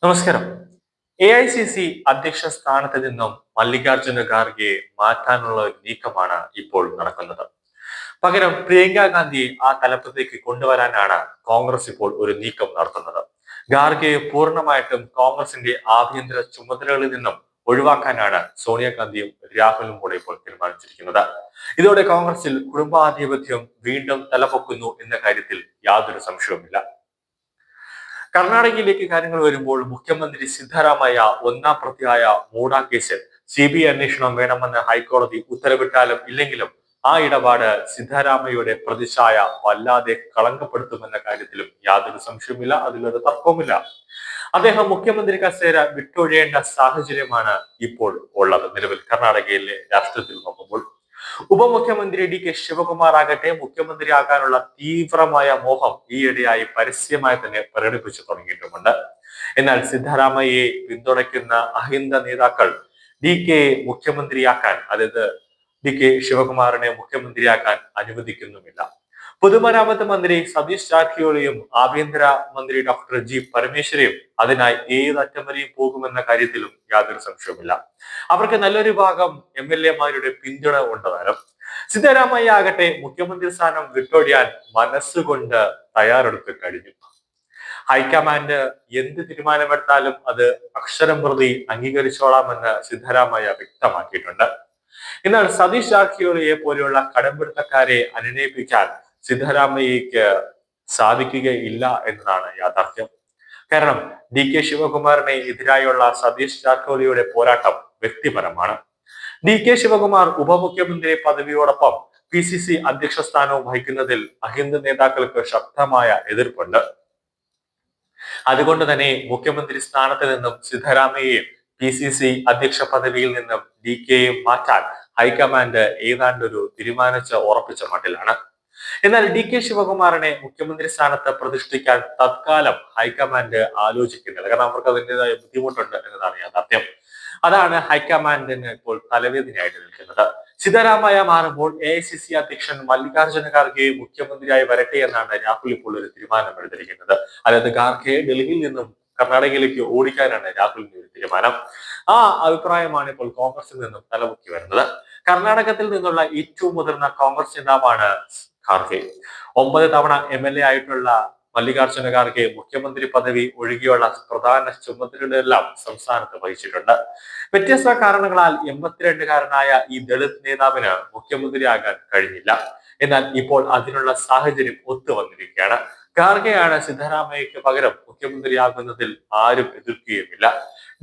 നമസ്കാരം. AICC അധ്യക്ഷ സ്ഥാനത്ത് നിന്നും മല്ലികാർജുന ഖാർഗെയെ മാറ്റാനുള്ള ഒരു നീക്കമാണ് ഇപ്പോൾ നടക്കുന്നത്. പകരം പ്രിയങ്ക ഗാന്ധിയെ ആ തലപ്പത്തേക്ക് കൊണ്ടുവരാനാണ് കോൺഗ്രസ് ഇപ്പോൾ ഒരു നീക്കം നടത്തുന്നത്. ഖാർഗെയെ പൂർണ്ണമായിട്ടും കോൺഗ്രസിന്റെ ആഭ്യന്തര ചുമതലകളിൽ നിന്നും ഒഴിവാക്കാനാണ് സോണിയാഗാന്ധിയും രാഹുലും കൂടെ ഇപ്പോൾ തീരുമാനിച്ചിരിക്കുന്നത്. ഇതോടെ കോൺഗ്രസിൽ കുടുംബാധിപത്യം വീണ്ടും തലപൊക്കുന്നു എന്ന കാര്യത്തിൽ യാതൊരു സംശയവുമില്ല. കർണാടകയിലേക്ക് കാര്യങ്ങൾ വരുമ്പോൾ മുഖ്യമന്ത്രി സിദ്ധരാമയ്യ ഒന്നാം പ്രതിയായ മൂഡ കേസിൽ CBI അന്വേഷണം വേണമെന്ന് ഹൈക്കോടതി ഉത്തരവിട്ടാലും ഇല്ലെങ്കിലും ആ ഇടപാട് സിദ്ധരാമയ്യയുടെ പ്രതിച്ഛായ വല്ലാതെ കളങ്കപ്പെടുത്തുമെന്ന കാര്യത്തിലും യാതൊരു സംശയവുമില്ല, അതിലൊരു തർക്കവുമില്ല. അദ്ദേഹം മുഖ്യമന്ത്രി കസേര വിട്ടൊഴിയേണ്ട സാഹചര്യമാണ് ഇപ്പോൾ ഉള്ളത് നിലവിൽ കർണാടകയിലെ രാഷ്ട്രീയത്തിൽ നോക്കുമ്പോൾ. ഉപമുഖ്യമന്ത്രി DK ശിവകുമാർ ആകട്ടെ മുഖ്യമന്ത്രിയാകാനുള്ള തീവ്രമായ മോഹം ഈയിടെയായി പരസ്യമായി തന്നെ പ്രകടിപ്പിച്ചു തുടങ്ങിയിട്ടുമുണ്ട്. എന്നാൽ സിദ്ധരാമയ്യയെ പിന്തുണയ്ക്കുന്ന അഹിന്ദ നേതാക്കൾ DK മുഖ്യമന്ത്രിയാക്കാൻ, അതായത് DK ശിവകുമാറിനെ മുഖ്യമന്ത്രിയാക്കാൻ അനുവദിക്കുന്നുമില്ല. പൊതുമരാമത്ത് മന്ത്രി സതീഷ് ജാർക്കിഹോളിയും ആഭ്യന്തര മന്ത്രി ഡോക്ടർ പരമേശ്വരയും അതിനായി ഏതറ്റം വരെയും പോകുമെന്ന കാര്യത്തിലും യാതൊരു സംശയവുമില്ല. അവർക്ക് നല്ലൊരു ഭാഗം MLA മാരുടെ പിന്തുണ ഉണ്ടതാനും. സിദ്ധരാമയ്യ ആകട്ടെ മുഖ്യമന്ത്രി സ്ഥാനം വിട്ടൊഴിയാൻ മനസ്സുകൊണ്ട് തയ്യാറെടുത്ത് കഴിഞ്ഞു. ഹൈക്കമാൻഡ് എന്ത് തീരുമാനമെടുത്താലും അത് അക്ഷരം പ്രതി അംഗീകരിച്ചോളാമെന്ന് സിദ്ധരാമയ്യ വ്യക്തമാക്കിയിട്ടുണ്ട്. എന്നാൽ സതീഷ് ജാർക്കിഹോളിയെ പോലെയുള്ള കടമ്പിടുത്തക്കാരെ അനുനയിപ്പിക്കാൻ സിദ്ധരാമയ്യക്ക് സാധിക്കുകയില്ല എന്നതാണ് യാഥാർത്ഥ്യം. കാരണം DK ശിവകുമാറിനെ എതിരായുള്ള സതീഷ് ജാർക്കിഹോളിയുടെ പോരാട്ടം വ്യക്തിപരമാണ്. DK ശിവകുമാർ ഉപമുഖ്യമന്ത്രി പദവിയോടൊപ്പം PCC അധ്യക്ഷ സ്ഥാനവും വഹിക്കുന്നതിൽ അഹിന്ദു നേതാക്കൾക്ക് ശക്തമായ എതിർപ്പുണ്ട്. അതുകൊണ്ട് തന്നെ മുഖ്യമന്ത്രി സ്ഥാനത്ത് നിന്നും സിദ്ധരാമയ്യയും PCC അധ്യക്ഷ പദവിയിൽ നിന്നും DKയും മാറ്റാൻ ഹൈക്കമാൻഡ് ഏതാണ്ടൊരു തീരുമാനിച്ച് ഉറപ്പിച്ച മട്ടിലാണ്. എന്നാൽ DK ശിവകുമാറിനെ മുഖ്യമന്ത്രി സ്ഥാനത്ത് പ്രതിഷ്ഠിക്കാൻ തത്കാലം ഹൈക്കമാൻഡ് ആലോചിക്കുന്നില്ല. കാരണം അവർക്ക് അതിൻ്റെതായ ബുദ്ധിമുട്ടുണ്ട് എന്നതാണ് യാഥാർത്ഥ്യം. അതാണ് ഹൈക്കമാൻഡിന് ഇപ്പോൾ തലവേദനയായിട്ട് നിൽക്കുന്നത്. സിദ്ധരാമയ്യ മാറുമ്പോൾ AICC അധ്യക്ഷൻ മല്ലികാർജുന ഖാർഗെ മുഖ്യമന്ത്രിയായി വരട്ടെ എന്നാണ് രാഹുൽ ഇപ്പോൾ ഒരു തീരുമാനം എടുത്തിരിക്കുന്നത്. അതായത് ഖാർഗെയെ ഡൽഹിയിൽ നിന്നും കർണാടകയിലേക്ക് ഓടിക്കാനാണ് രാഹുലിന്റെ ഒരു തീരുമാനം. ആ അഭിപ്രായമാണ് ഇപ്പോൾ കോൺഗ്രസിൽ നിന്നും തലപൊക്കി വരുന്നത്. കർണാടകത്തിൽ നിന്നുള്ള ഏറ്റവും മുതിർന്ന കോൺഗ്രസ് നേതാവാണ് ഖാർഗെ. 9 തവണ MLA ആയിട്ടുള്ള മല്ലികാർജുന ഖാർഗെ മുഖ്യമന്ത്രി പദവി ഒഴികെയുള്ള പ്രധാന ചുമതലകളെല്ലാം സംസ്ഥാനത്ത് വഹിച്ചിട്ടുണ്ട്. വ്യത്യസ്ത കാരണങ്ങളാൽ 82-കാരനായ ഈ ദളിത് നേതാവിന് മുഖ്യമന്ത്രിയാകാൻ കഴിഞ്ഞില്ല. എന്നാൽ ഇപ്പോൾ അതിനുള്ള സാഹചര്യം ഒത്തു വന്നിരിക്കുകയാണ്. ഖാർഗെയാണ് സിദ്ധരാമയ്യക്ക് പകരം മുഖ്യമന്ത്രിയാകുന്നതിൽ ആരും എതിർക്കുകയുമില്ല.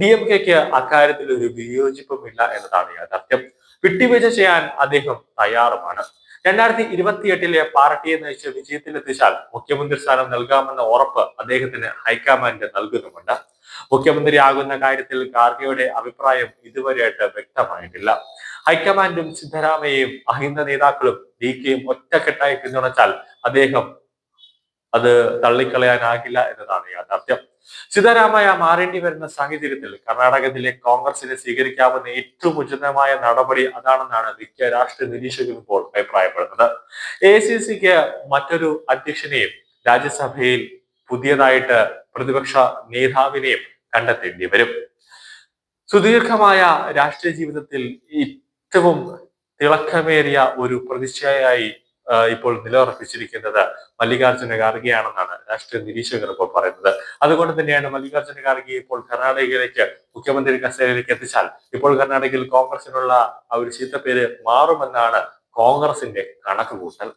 DMKക്ക് അക്കാര്യത്തിൽ ഒരു വിയോജിപ്പുമില്ല എന്നതാണ് യാഥാർത്ഥ്യം. വിട്ടുവീഴ്ച ചെയ്യാൻ അദ്ദേഹം തയ്യാറുമാണ്. 2028-ലെ പാർട്ടിയെ നയിച്ച് വിജയത്തിലെത്തിച്ചാൽ മുഖ്യമന്ത്രി സ്ഥാനം നൽകാമെന്ന ഉറപ്പ് അദ്ദേഹത്തിന് ഹൈക്കമാൻഡ് നൽകുന്നുമുണ്ട്. മുഖ്യമന്ത്രിയാകുന്ന കാര്യത്തിൽ ഖാർഗെയുടെ അഭിപ്രായം ഇതുവരെയായിട്ട് വ്യക്തമായിട്ടില്ല. ഹൈക്കമാൻഡും സിദ്ധരാമയ്യയും അഹിന്ദ നേതാക്കളും DKയും ഒറ്റക്കെട്ടായി പിന്തുണച്ചാൽ അദ്ദേഹം അത് തള്ളിക്കളയാനാകില്ല എന്നതാണ് യാഥാർത്ഥ്യം. സിദ്ധരാമയ്യ മാറേണ്ടി വരുന്ന സാഹചര്യത്തിൽ കർണാടകത്തിലെ കോൺഗ്രസിനെ സ്വീകരിക്കാവുന്ന ഏറ്റവും ഉചിതമായ നടപടി അതാണെന്നാണ് മിക്ക രാഷ്ട്രീയ നിരീക്ഷകരും ഇപ്പോൾ അഭിപ്രായപ്പെടുന്നത്. AICCക്ക് മറ്റൊരു അധ്യക്ഷനെയും രാജ്യസഭയിൽ പുതിയതായിട്ട് പ്രതിപക്ഷ നേതാവിനെയും കണ്ടെത്തേണ്ടി വരും. സുദീർഘമായ രാഷ്ട്രീയ ജീവിതത്തിൽ ഏറ്റവും തിളക്കമേറിയ ഒരു പ്രതിച്ഛായയായി ഇപ്പോൾ നിലയുറപ്പിച്ചിരിക്കുന്നത് മല്ലികാർജുന ഖാർഗെയാണെന്നാണ് രാഷ്ട്രീയ നിരീക്ഷകർ ഇപ്പോൾ പറയുന്നത്. അതുകൊണ്ട് തന്നെയാണ് മല്ലികാർജുന ഖാർഗെ ഇപ്പോൾ കർണാടകയിലേക്ക് മുഖ്യമന്ത്രി കസേരയിലേക്ക് എത്തിച്ചാൽ ഇപ്പോൾ കർണാടകയിൽ കോൺഗ്രസിനുള്ള ആ ഒരു ചീത്തപ്പേര് മാറുമെന്നാണ് കോൺഗ്രസിന്റെ കണക്കുകൂട്ടൽ.